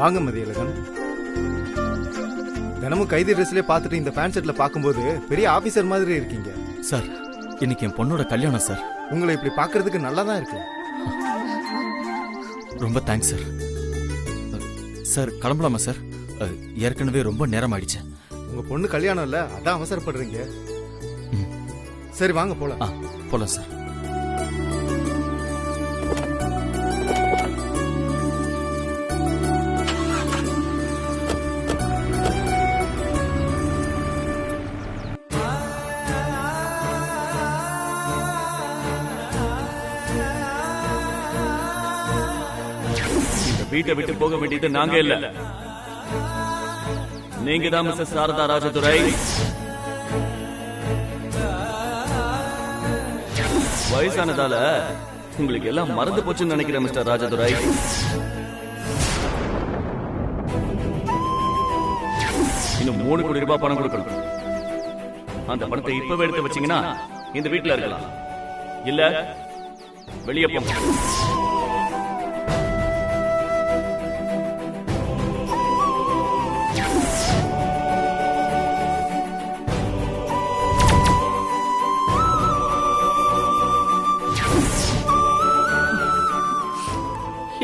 வாங்க மதியழகன். தினமும் கைதி ட்ரெஸ்லயே பார்த்துட்டு இந்த பேண்ட் ஷர்ட்ல பார்க்கும்போது பெரிய ஆபீசர் மாதிரி இருக்கீங்க. சார், இன்னைக்கு என் பொண்ணோட கல்யாணம் சார். உங்களை இப்படி பார்க்கிறதுக்கு நல்லா தான் இருக்கு. ரொம்ப தேங்க்ஸ் சார். சார் கிளம்பலாமா சார்? ஏற்கனவே ரொம்ப நேரம் ஆயிடுச்சு. உங்க பொண்ணு கல்யாணம் இல்ல, அதான் அவசரப்படுறீங்க. சரி வாங்க போலாம். போலாம் சார். வீட்டை விட்டு போக வேண்டியது நாங்க இல்ல, நீங்க தான் மிஸ்ஸஸ் சாரதா ராஜதுரை. வயசானதால உங்களுக்கு எல்லாம் மறந்து போச்சுன்னு நினைக்கிறேன் மிஸ்டர் ராஜதுரை. இன்னும் 3 கோடி ரூபாய் பணம் கொடுக்கணும். அந்த பணத்தை இப்பவே எடுத்து வச்சீங்கன்னா இந்த வீட்டுல இருக்கலாம், இல்ல வெளியே போங்க.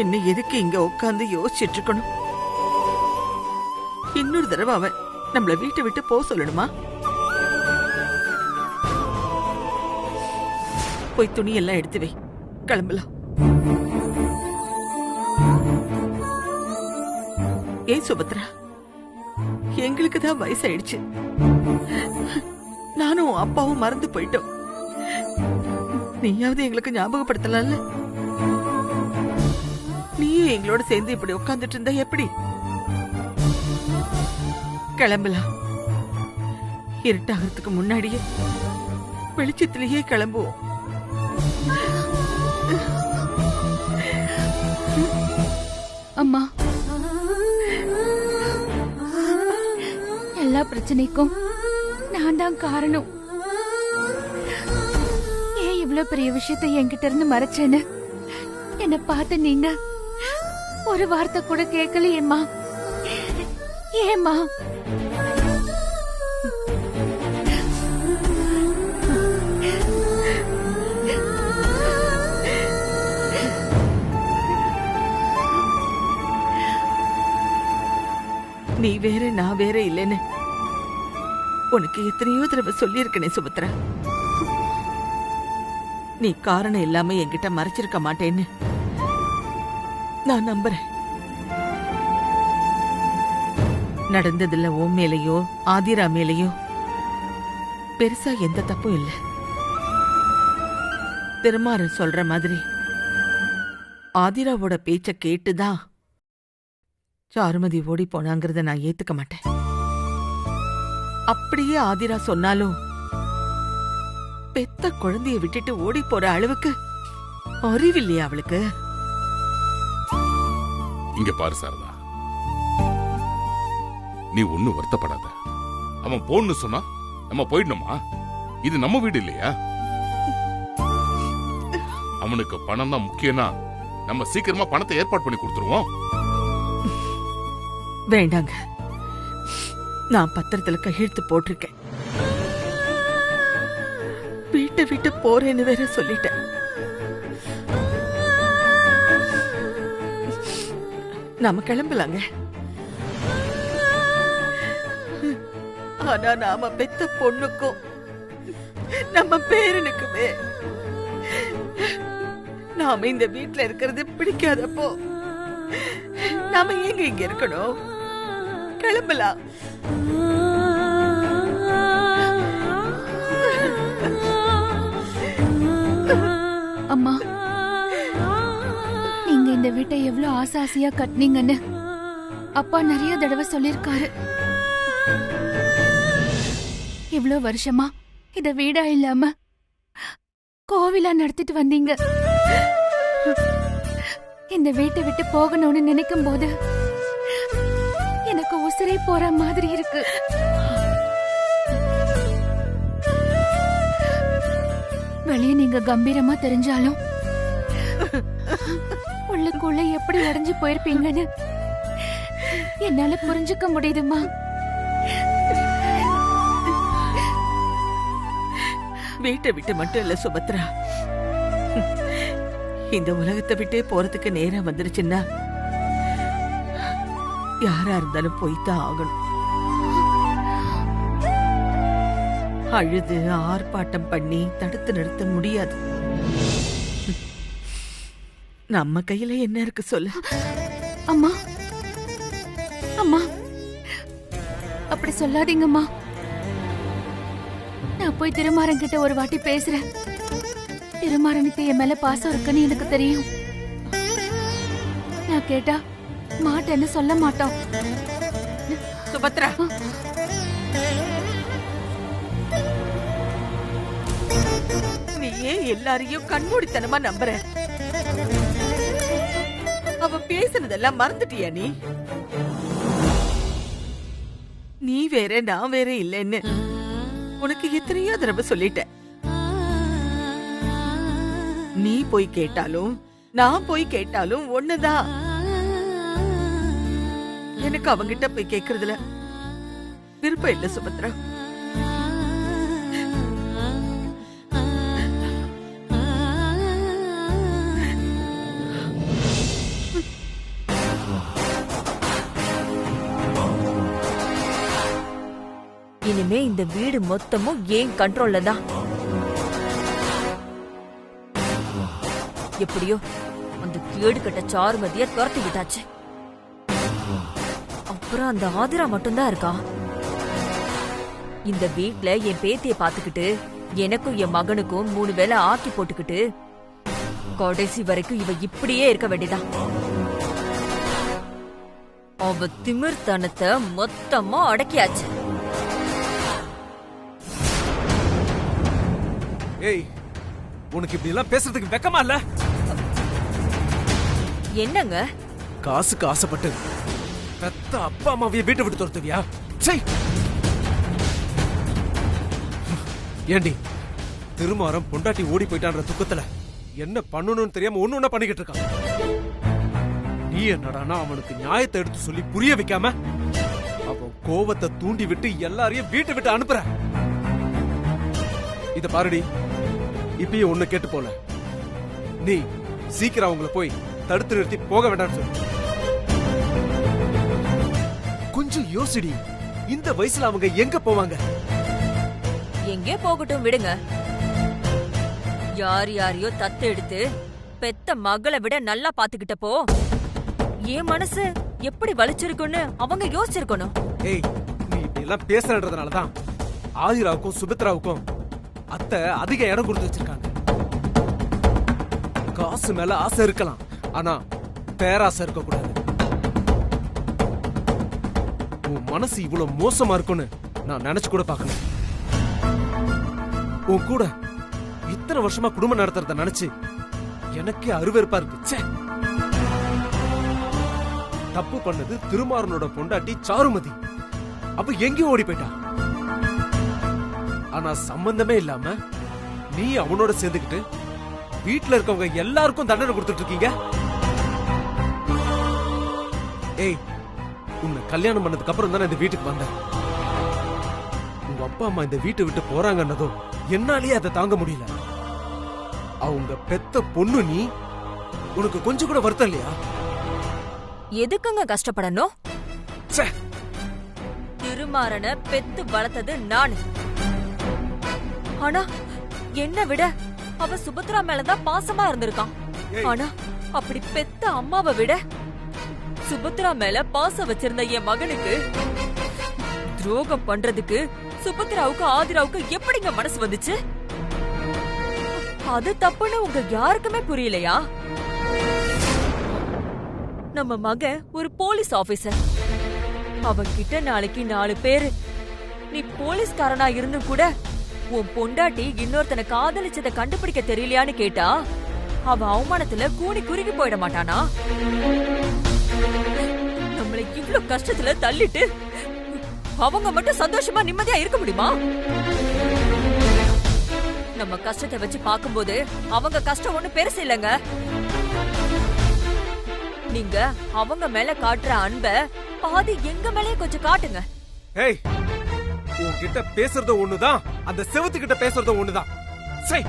என்ன எதுக்கு இங்க உட்கார்ந்து யோசிச்சுட்டு இருக்கணும்? இன்னொரு தடவை அவன் நம்மள வீட்டை விட்டு போக சொல்லணுமா? போய் துணி எல்லாம் எடுத்து வை, கிளம்பலாம். ஏன் சுபத்ரா, எங்களுக்கு தான் வயசாயிடுச்சு. நானும் அப்பாவும் மறந்து போயிட்டோம். நீயாவது எங்களுக்கு ஞாபகப்படுத்தலாம்ல? நீயே எங்களோட சேர்ந்து இப்படி உட்கார்ந்துட்டு இருந்தா எப்படி? கிளம்பலாம். இருட்டாகிறதுக்கு முன்னாடியே வெளிச்சத்திலேயே கிளம்புவோம். அம்மா, எல்லா பிரச்சனைக்கும் நான் தான் காரணம். ஏன் இவ்வளவு பெரிய விஷயத்தை என்கிட்ட இருந்து மறைச்சேன்னு என்ன பார்த்து நீங்க ஒரு வார்த்தை கூட கேட்கலையேம்மா. ஏம்மா? நீ வேற நான் வேற இல்லைன்னு உனக்கு எத்தனையோ தடவை சொல்லியிருக்கனே சுபத்ரா. நீ காரணம் இல்லாம என்கிட்ட மறைச்சிருக்க மாட்டேன்னு நான் நம்புறேன். நடந்ததுல உன் மேலையோ ஆதிரா மேலையோ பெருசா எந்த தப்பும் இல்ல. திருமாறன் சொல்ற மாதிரி ஆதிராவோட பேச்ச கேட்டுதான் சாருமதி ஓடி போனாங்கிறத நான் ஏத்துக்க மாட்டேன். அப்படியே ஆதிரா சொன்னாலும் பெத்த குழந்தைய விட்டுட்டு ஓடி போற அளவுக்கு அறிவில்லையா அவளுக்கு? இங்க பாரு சாரதா, நீ ஒண்ணு வருத்தப்படாத. அவன் போன்னு சொன்னா நம்ம போயிடணுமா? இது நம்ம வீடு இல்லையா? அவனுக்கு பணம் தான் முக்கியம்னா நம்ம சீக்கிரமா பணத்தை ஏற்பாடு பண்ணி கொடுத்துருவோம். வேண்டாங்க, நான் பத்திரத்துல கையெழுத்து போட்டிருக்கேன். வீட்டை விட்டு போறேன்னு வேற சொல்லிட்டேன். நாம கிளம்பலாங்க. ஆனா நாம பெத்த பொண்ணுக்கும் நம்ம பேரனுக்குமே நாம இந்த வீட்டுல இருக்கிறது பிடிக்காதப்போ நாம எங்க இங்க இருக்கணும்? கிளம்பலாம். அம்மா, நீங்க இந்த வீட்டை எவ்வளவு ஆசாசியா கட்டினீங்கன்னு அப்பா நிறைய தடவை சொல்லிருக்காரு. இவ்வளவு வருஷமா இத வீடா இல்லாம கோவிலா நடத்திட்டு வந்தீங்க. இந்த வீட்டை விட்டு போகணும்னு நினைக்கும் போது எனக்கு உசிரை போற மாதிரி இருக்கு. வெளியே நீங்க கம்பீரமா தெரிஞ்சாலும் உள்ளுக்குள்ள எப்படி அடைஞ்சு போயிருப்பீங்கன்னு என்னால புரிஞ்சுக்க முடியுதுமா. வீட்டை விட்டு மட்டும் இல்ல சுபத்ரா, இந்த உலகத்தை விட்டே போறதுக்கு நேரம் வந்துருச்சுன்னா யாரா இருந்தாலும் போய்தான் ஆகணும். அழுது ஆர்ப்பாட்டம் பண்ணி தடுத்து நிறுத்த முடியாது. நம்ம கையில என்ன இருக்கு சொல்லு. அம்மா அம்மா, அப்படி சொல்லாதீங்கம்மா. நான் போய் திருமாறன் கிட்ட ஒரு வாட்டி பேசுறேன். திருமாறனுக்கு என் மேல பாசம் இருக்குன்னு எனக்கு தெரியும். நான் கேட்டா மாட்டேன்னு சொல்ல மாட்டோம். சுபத்ரா, நீ ஏன் எல்லாரையும் கண்மூடித்தனமா நம்புற? அவ பேசுனதெல்லாம் மறந்துட்டியா நீ? நீ வேற நான் வேற இல்லைன்னு உனக்கு எத்தனையோ தடவை சொல்லிட்டேன். நீ போய் கேட்டாலும் நான் போய் கேட்டாலும் ஒண்ணுதான். எனக்கு அவங்கிட்ட போய் கேக்குறதுல விருப்பம் இல்ல சுபத்ரா. இனிமே இந்த வீடு மொத்தமும் ஏன் கண்ட்ரோல்ல தான். எப்படியோ அந்த கேடு கட்ட சாருமதிய துரத்தி விட்டாச்சு. அப்புறம் அந்த ஆதிரா மட்டும்தான் இருக்கா. இந்த வீட்ல என் பேத்திய பாத்துக்கிட்டு எனக்கும் என் மகனுக்கும் 3 வேளை ஆக்கி போட்டுக்கிட்டு கடைசி வரைக்கும் இவ இப்படியே இருக்க வேண்டியதான். அவ திமிர்த்தனத்தை மொத்தமா அடக்கியாச்சு. ஏய், உனக்கு இப்படி எல்லாம் பேசுறதுக்கு வெக்கமா இல்ல? என்னங்க? காசுக்கு ஆசைப்பட்டு பெத்த அப்பா அம்மாவைய வீட்டை விட்டு துரத்துவியா? சை! ஏண்டி, திருமாறம் பொண்டாட்டி ஓடி போயிட்டான்ற துக்கத்துல என்ன பண்ணணும்னு தெரியாம ஒண்ணு பண்ணிக்கிட்டு இருக்கான். நீ என்னடானா அவனுக்கு நியாயத்தை எடுத்து சொல்லி புரிய வைக்காம அவன் கோவத்தை தூண்டி விட்டு எல்லாரையும் வீட்டை விட்டு அனுப்புற. இத பாருடி, இப்பயே ஒண்ணு கேட்டு போல. நீ சீக்கிரம் அவங்கள போய் தடுத்து நிறுத்தி போக வேண்டாம்னு சொல்லு. கொஞ்சம் யோசிடி, இந்த வயசுல அவங்க எங்க போவாங்க? எங்கே போகட்டும், விடுங்க. யார் யாரையோ தத்து எடுத்து பெத்த மகளை விட நல்லா பாத்துக்கிட்டப்போ என் மனசு எப்படி வலிச்சிருக்குன்னு அவங்க யோசிச்சிருக்கணும். ஏய், நீ இப்படி எல்லாம் பேசுறதுனாலதான் ஆதிராவுக்கும் சுபித்ராவுக்கும் அத்தை அதிக இடம் கொடுத்து வச்சிருக்காங்க. காசு மேல ஆசை இருக்கலாம், ஆனா பேராசை இருக்க கூடாது. உன் மனசு இவ்வளவு மோசமா இருக்கும்னு நான் நினைச்சு கூட பார்க்கல. உன் கூட இத்தனை வருஷமா குடும்பம் நடத்துறத நினைச்சு எனக்கே அருவருப்பா இருக்கு. ச்சே! தப்பு பண்ணது திருமாறனோட பொண்டாட்டி சாருமதி. அப்ப எங்கேயும் ஓடி போயிட்டா. ஆனா சம்பந்தமே இல்லாம நீ அவனோட சேர்ந்துக்கிட்டு வீட்டுல இருக்கவங்க எல்லாருக்கும் தண்டனை கொடுத்துட்டு இருக்கீங்க. ஏய், உன்னை கல்யாணம் பண்ணதுக்கு அப்புறம் தானே இந்த வீட்டுக்கு வந்தேன். உங்க அப்பா அம்மா இந்த வீட்டை விட்டு போறாங்கன்னதும் என்னாலேயே அதை தாங்க முடியல. அவங்க பெத்த பொண்ணு நீ, உனக்கு கொஞ்சம் கூட வருத்தம் இல்லையா? எதுக்குங்க கஷ்டப்படணும்? ச்சே! திருமாறனை பெத்து வளர்த்தது நான். ஆனா என்ன விட அவ சுபத்ரா மேலதான் பாசமா இருந்திருக்கான். ஆனா அப்படி பெத்த அம்மாவை விட சுபத்ரா மேல பாசம் வச்சிருந்த என் மகனுக்கு துரோகம் பண்றதுக்கு சுபத்ராவுக்கு ஆதிராவுக்கு எப்படிங்க மனசு வந்துச்சு? அது தப்புன்னு உங்க யாருக்குமே புரியலையா? நம்ம மகன் ஒரு போலீஸ் ஆபீசர். அவன்கிட்ட நாளைக்கு 4 பேரு நீ போலீஸ்காரனா இருந்து கூட உன் பொண்டாட்டி இன்னொருத்தனை காதலிச்சதை கண்டுபிடிக்க தெரியலையான்னு கேட்டா அவ அவமானத்துல கூனி குறுகி போயிட மாட்டானா? நம்மளை இவ்வளவு கஷ்டத்துல தள்ளிட்டு அவங்க மட்டும் சந்தோஷமா நிம்மதியா இருக்க முடியுமா? நம்ம கஷ்டத்தை வச்சு பார்க்கும்போது அவங்க கஷ்டம் ஒண்ணு பெருசு இல்லைங்க. நீங்க அவங்க மேல காட்டுற அன்ப பாதி எங்க மேலயே கொஞ்சம் காட்டுங்க. ஏய், உன்கிட்ட பேசுறது ஒண்ணுதான், அந்த செவத்துக்கிட்ட பேசுறது ஒண்ணுதான். சரி,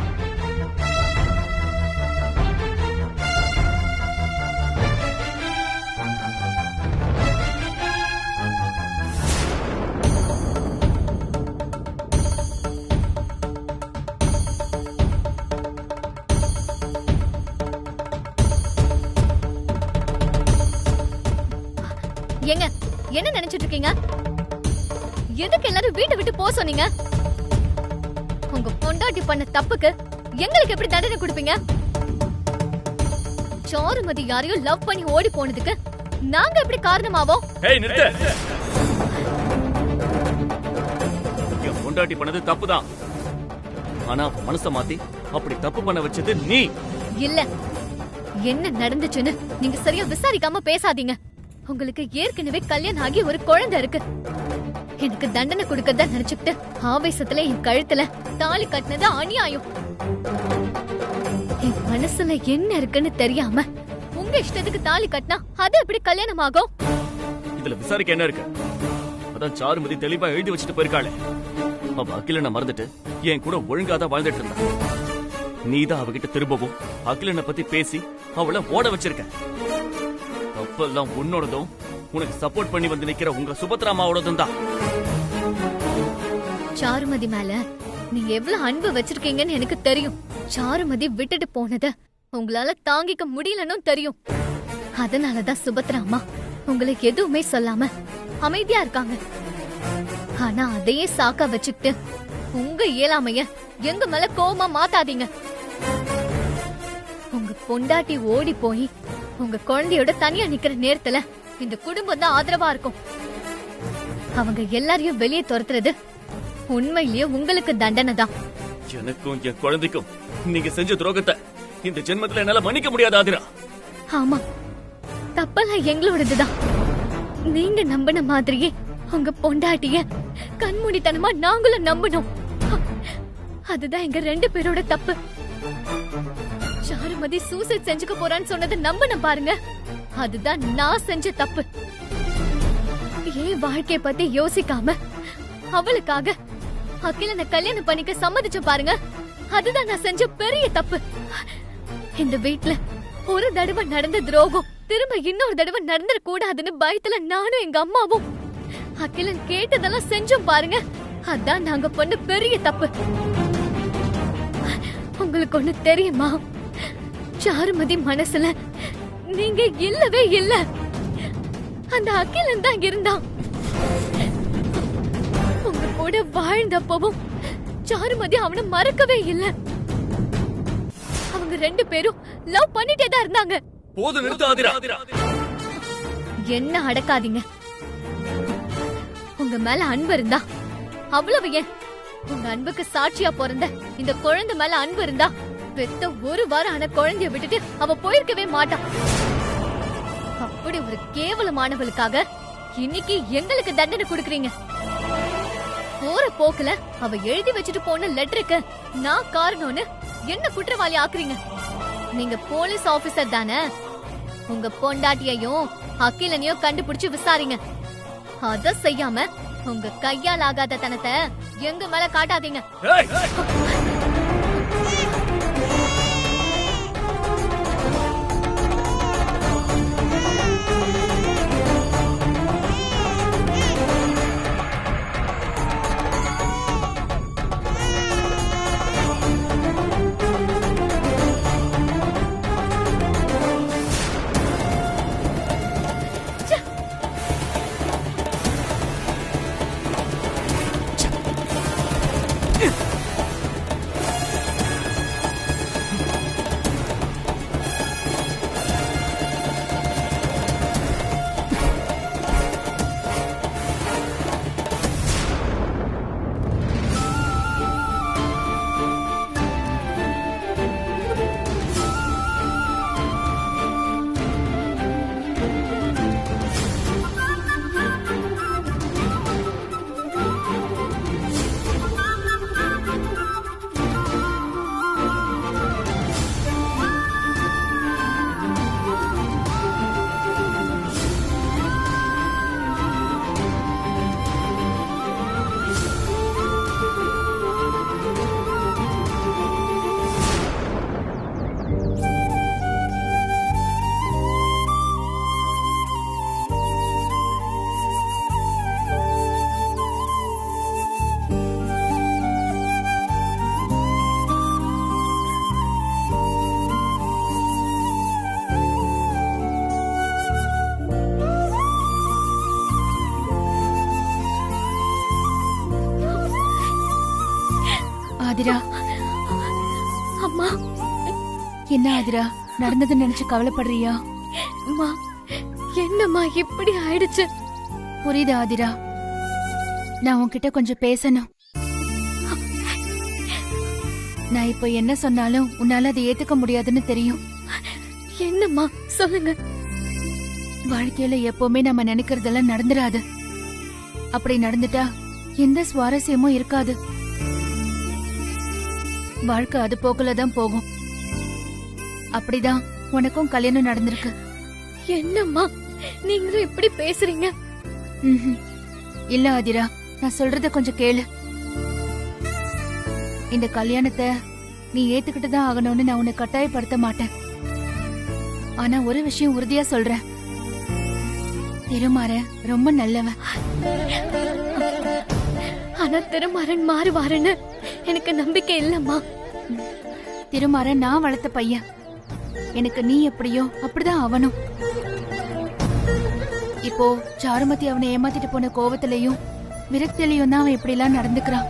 ஏங்க என்ன நினைச்சிட்டு இருக்கீங்க? எதுக்கு எல்லாரும் வீட்டை விட்டு போக சொன்னீங்க? உங்க பொண்டாட்டி பண்ண தப்புக்கு எங்களுக்கு எப்படி தண்டனை கொடுப்பீங்க? சாருமதி யாரையும் லவ் பண்ணி ஓடி போனதுக்கு நாங்க எப்படி காரணமாவோம்? ஏய் நிறுத்து. என் பொண்டாட்டி பண்ணது தப்புதான். ஆனா அவ மனச மாத்தி அப்படி தப்பு பண்ண வச்சது நீ. இல்ல, என்ன நடந்துச்சுன்னு நீங்க சரியா விசாரிக்காம பேசாதீங்க. உங்களுக்கு ஏற்கனவே கல்யாணம் ஆகி ஒரு குழந்தை இருக்கு. எனக்கு தண்டனை கொடுக்கறதா நினைச்சுக்கிட்டு ஆவேசத்துல என் கழுத்துல தாலி கட்டினது அநியாயம். என் மனசுல என்ன இருக்குன்னு தெரியாம உங்க இஷ்டத்துக்கு தாலி கட்டினா அது எப்படி கல்யாணம் ஆகும்? இதுல விசாரிக்க என்ன இருக்கு? அதான் சாருமதி தெளிவா எழுதி வச்சுட்டு போயிருக்காளே. அவ அகிலனை மறந்துட்டு என் கூட ஒழுங்காதான் வாழ்ந்துட்டு இருந்தா. நீதான் அவகிட்ட திரும்பவும் அகிலனை பத்தி பேசி அவளை ஓட வச்சிருக்க. தப்பெல்லாம் உன்னோடதும் உனக்கு சப்போர்ட் பண்ணி வந்து நிக்கிற உங்க சுபத்ராமாவோடதும் தான். சாருமதி மேல நீங்க எவ்வளவு அன்பு வச்சிருக்கீங்கன்னு எனக்கு தெரியும். சாருமதி விட்டுட்டு போனத உங்களால தாங்கிக்க முடியலன்னு தெரியும். அதனாலதான் சுபத்ரா அம்மா உங்களை எதுவுமே சொல்லாம அமைதியா இருக்காங்க. ஆனா அதையே சாக்கா வச்சுக்கிட்டு உங்க இயலாமைய எங்க மேல கோவமா மாத்தாதீங்க. உங்க பொண்டாட்டி ஓடி போய் உங்க குழந்தையோட தனியா நிக்கிற நேரத்துல இந்த குடும்பம் தான் ஆதரவா இருக்கும். அவங்க எல்லாரையும் வெளியே துரத்துறது உண்மையிலேயே உங்களுக்கு தண்டனை தான். எனக்கும் என் குழந்தைக்கும் நீங்க செஞ்ச துரோகத்தை இந்த ஜென்மத்துல என்னால மன்னிக்க முடியாது ஆதிரா. ஆமா, தப்பெல்லாம் எங்களோடதுதான். நீங்க நம்பின மாதிரியே உங்க பொண்டாட்டிய கண்மூடித்தனமா நாங்களும் நம்பணும். அதுதான் எங்க 2 பேரோட தப்பு. சாருமதி சூசைட் செஞ்சுக்க போறான்னு சொன்னதை நம்பின பாருங்க, அதுதான் நான் செஞ்ச தப்பு. ஏன் வாழ்க்கைய பத்தி யோசிக்காம அவளுக்காக அகிலனை கல்யாணம் பண்ணிக்க சம்மதிச்ச பாருங்க, அதுதான் நான் செஞ்ச பெரிய தப்பு. இந்த வீட்ல ஒரு தடவை நடந்த துரோகம் திரும்ப இன்னொரு தடவை நடந்துட கூடாதுன்னு பயத்துல நானும் எங்க அம்மாவும் அகிலன் கேட்டதெல்லாம் செஞ்சோம் பாருங்க, அதான் நாங்க பண்ண பெரிய தப்பு. உங்களுக்கு ஒண்ணு தெரியுமா? சாருமதி மனசுல நீங்க இல்லவே இல்ல, அந்த அகிலன் தான் இருந்தான். உங்க கூட வாழ்ந்தப்பவும் சாருமதி அவனை மறக்கவே இல்ல. அவங்க 2 பேரும் லவ் பண்ணிட்டே தான் இருந்தாங்க. போது நிறுத்து ஆதிரா. என்ன அடக்காதீங்க. உங்க மேல அன்பு இருந்தா அவ்வளவு ஏன், உங்க அன்புக்கு சாட்சியா பிறந்த இந்த குழந்தை மேல அன்பு இருந்தா பெத்த 1 வாரம் ஆன குழந்தைய விட்டுட்டு அவ போயிருக்கவே மாட்டான். அப்படி ஒரு கேவலமானவளுக்காக இன்னைக்கு எங்களுக்கு தண்டனை கொடுக்கறீங்க. போற போக்குல அவ எழுதி வச்சுட்டு போன லெட்டருக்கு நான் காரணம்னு என்ன குற்றவாளி ஆக்குறீங்க? நீங்க போலீஸ் ஆபீசர் தானே? உங்க பொண்டாட்டியையும் அகிலனையும் கண்டுபிடிச்சு விசாரிங்க. அத செய்யாம உங்க கையால் ஆகாத தனத்தை எங்க மேல காட்டாதீங்க. ஆதிரா. அம்மா, என்ன ஆதிரா, நடந்ததை நினைச்சு கவலைப்படுறியா? அம்மா, என்னம்மா இப்படி ஆயிடுச்சு? புரியுது ஆதிரா, நான் உன்கிட்ட கொஞ்சம் பேசணும். நான் இப்ப என்ன சொன்னாலும் உன்னால அதை ஏத்துக்க முடியாதுன்னு தெரியும். என்னம்மா சொல்லுங்க. வாழ்க்கையில எப்பவுமே நம்ம நினைக்கிறதெல்லாம் நடந்துராது. அப்படி நடந்துட்டா எந்த சுவாரஸ்யமும் இருக்காது. வாழ்க்கை அது போக்குலதான் போகும். அப்படிதான் உனக்கும் கல்யாணம் நடந்திருக்கு. என்னம்மா நீங்களும் இப்படி பேசுறீங்க? இல்ல ஆதிரா, நான் சொல்றத கொஞ்சம் கேளு. இந்த கல்யாணத்தை நீ ஏத்துக்கிட்டு தான் ஆகணும்னு நான் உன்னை கட்டாயப்படுத்த மாட்டேன். ஆனா ஒரு விஷயம் உறுதியா சொல்றேன், திருமாறன் ரொம்ப நல்லவன். ஆனா திருமாறன் மாறுவாருன்னு எனக்கு நம்பிக்கை இல்லம்மா. திருமாறன் நான் வளர்த்த பையன். எனக்கு நீ எப்படியோ அப்படிதான் அவனும். இப்போ சாருமதி அவனை ஏமாத்திட்டு போன கோவத்திலையும் விரக்திலையும் தான் அவன் இப்படி எல்லாம் நடந்துக்கிறான்.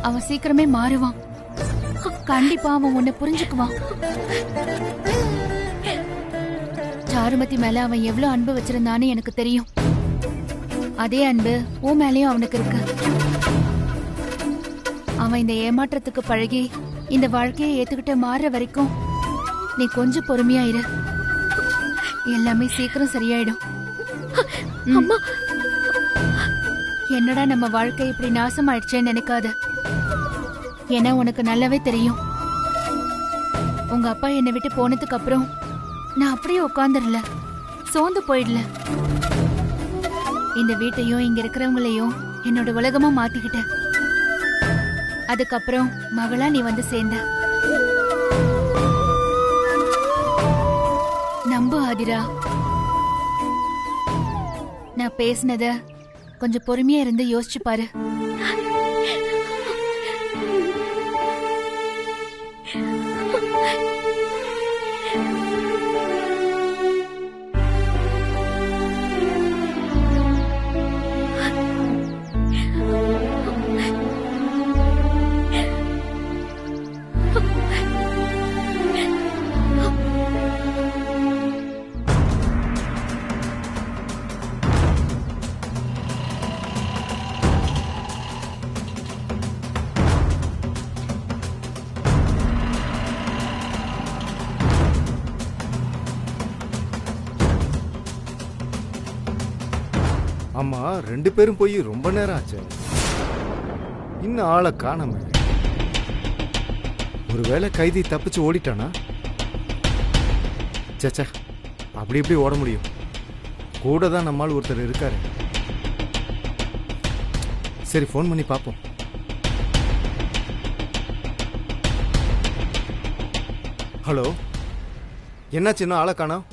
அவன் சீக்கிரமே மாறுவான். கண்டிப்பா அவன் உன்னை புரிஞ்சுக்குவான். சாருமதி மேல அவன் எவ்வளவு அன்பு வச்சிருந்தான்னு எனக்கு தெரியும். அதே அன்பு உன் மேலயும் அவனுக்கு இருக்கு. அவன் இந்த ஏமாற்றத்துக்கு பழகி இந்த வாழ்க்கையை ஏத்துக்கிட்ட மாறுற வரைக்கும் நீ கொஞ்சம் பொறுமையா இரு. எல்லாமே சீக்கிரம் சரியாயிடும். அம்மா, என்னடா நம்ம வாழ்க்கை இப்படி நாசமாயிடுச்சேன்னு நினைக்காத. ஏன்னா உனக்கு நல்லாவே தெரியும், உங்க அப்பா என்னை விட்டு போனதுக்கு அப்புறம் நான் அப்படியே உட்கார்ந்துடல, சோர்ந்து போயிடல. இந்த வீட்டையும் இங்க இருக்கிறவங்களையும் என்னோட உலகமா மாத்திக்கிட்டேன். அதுக்கப்புறம் மகளா நீ வந்து சேர்ந்த. நம்பு ஆதிரா, நான் பேசினத கொஞ்சம் பொறுமையா இருந்து யோசிச்சு பாரு. ஆமா, 2 பேரும் போய் ரொம்ப நேரம் ஆச்சு. இன்னும் ஆளை காணாம. ஒருவேளை கைதி தப்பிச்சு ஓடிட்டானா? சச்சா, அப்படி எப்படி ஓட முடியும்? கூட தான் நம்மால் ஒருத்தர் இருக்காரு. சரி, ஃபோன் பண்ணி பார்ப்போம். ஹலோ, என்னாச்சு? இன்னும் ஆளை காணோம்?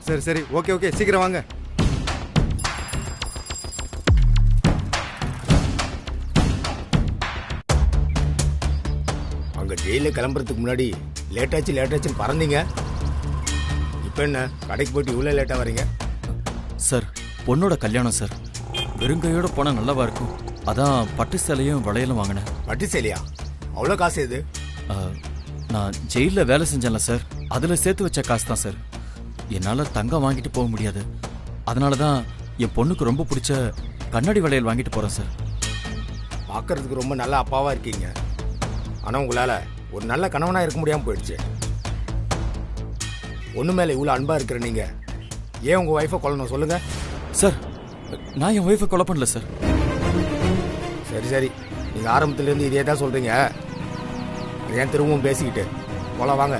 சரி சரி, ஓகே ஓகே, சீக்கிரம் வாங்க. அங்க ஜெயில கிளம்புறதுக்கு முன்னாடி லேட்டாச்சுன்னு பறந்தீங்க. இப்ப என்ன கடைக்கு போயிட்டு இவ்வளவு லேட்டா வரீங்க? சார், பொண்ணோட கல்யாணம் சார். வெறுங்கையோட போனா நல்லாவா இருக்கும். அதான் பட்டு சேலையும் வளையலும் வாங்கினேன். பட்டு சேலையா? அவ்வளவு காசு எது? நான் ஜெயில வேலை செஞ்சேன்ல சார், அதுல சேர்த்து வச்ச காசு தான் சார். என்னால தங்கம் வாங்கிட்டு போக முடியாது. அதனாலதான் என் பொண்ணுக்கு ரொம்ப பிடிச்ச கண்ணாடி வளையல் வாங்கிட்டு போறேன் சார். பாக்குறதுக்கு ரொம்ப நல்ல அப்பாவா இருக்கீங்க. ஆனா உங்களால ஒரு நல்ல கணவனா இருக்க முடியாம போயிடுச்சு. ஒண்ணு மேல இவ்வளவு அன்பா இருக்கிற நீங்க ஏன் உங்க ஒய்ஃபை கொல்லணும் சொல்லுங்க? சார், நான் என் ஒய்ஃபை கொலை பண்ணல சார். சரி சரி, நீங்க ஆரம்பத்துல இருந்து இதே தான் சொல்றீங்க. ஏன் திரும்பவும் பேசிக்கிட்டு போல வாங்க.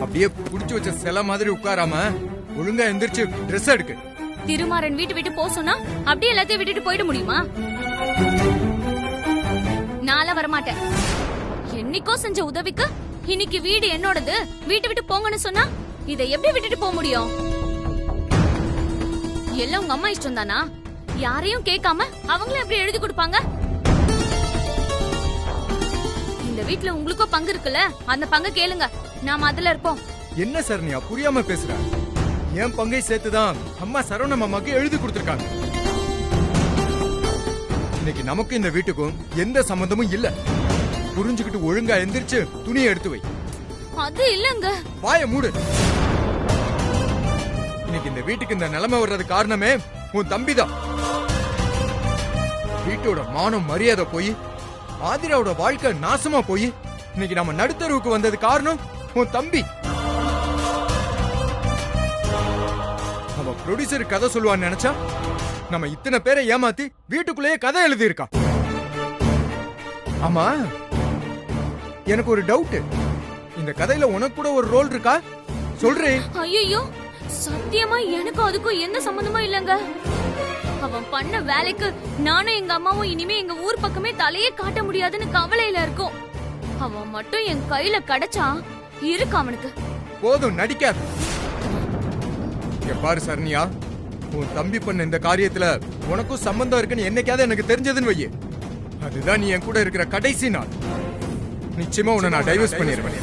அப்படியே புடிச்சு வச்ச சில மாதிரி உட்காராம ஒழுங்கா எந்திரிச்சு ட்ரெஸ் எடுக்கு. திருமாறன் வீட்டு விட்டு போ சொன்னா அப்படியே எல்லாத்தையும் விட்டுட்டு போயிட முடியுமா? நாளா வரமாட்டேன். என்னைக்கோ செஞ்ச உதவிக்கு இன்னைக்கு வீடு என்னோடது, வீட்டு விட்டு போங்கன்னு சொன்னா இதை எப்படி விட்டுட்டு போக முடியும்? எல்லாம் உங்க அம்மா இஷ்டம் தானா? யாரையும் கேட்காம அவங்களும் எப்படி எழுதி கொடுப்பாங்க? இந்த வீட்ல உங்களுக்கும் பங்கு இருக்குல்ல, அந்த பங்கை கேளுங்க. நாம அதுல இருப்போம். என்ன சரண்யா புரியாம பேசுற? என் பங்கை சேர்த்துதான் அம்மா சரவண மாமாக்கு எழுதி கொடுத்திருக்காங்க. இன்னைக்கு நமக்கு இந்த வீட்டுக்கும் எந்த சம்பந்தமும் இல்ல. புரிஞ்சுக்கிட்டு ஒழுங்கா எந்திரிச்சு துணியை எடுத்து வை. அது இல்லங்க. வாய மூடு. இன்னைக்கு இந்த வீட்டுக்கு இந்த நிலைமை வர்றது காரணமே உன் தம்பிதான். வீட்டோட மானம் மரியாதை போய் ஆதிராவோட வாழ்க்கை நாசமா போய் இன்னைக்கு நம்ம நடுத்தருவுக்கு வந்தது காரணம் உன் தம்பி. அவ ப்ரொடியூசர் கதை சொல்லுவான்னு நினைச்சா நம்ம இத்தனை பேரை ஏமாத்தி வீட்டுக்குள்ளேயே கதை எழுதி இருக்கான். ஆமா, எனக்கு ஒரு டவுட். இந்த கதையில உனக்கு கூட ஒரு ரோல் இருக்கா? சொல்றேன். ஐயோ, சத்தியமா எனக்கும் அதுக்கும் எந்த சம்பந்தமும் இல்லங்க. அவன் பண்ண வேலைக்கு நானும் எங்க அம்மாவும் இனிமே எங்க ஊர் பக்கமே தலையே காட்ட முடியாதுன்னு கவலையில இருக்கோம். அவன் மட்டும் என் கையில கிடைச்சா இருக்கு அவனுக்கு. போதும், நடிக்காத. பாரு சரண்யா, உன் தம்பி பண்ண இந்த காரியத்துல உனக்கும் சம்பந்தம் இருக்குன்னு என்னைக்காவது எனக்கு தெரிஞ்சதுன்னு வையே, அதுதான் நீ என் கூட இருக்கிற கடைசி நாள். நிச்சயமா உன்னை நான் டைவர்ஸ் பண்ணிடுவேன்.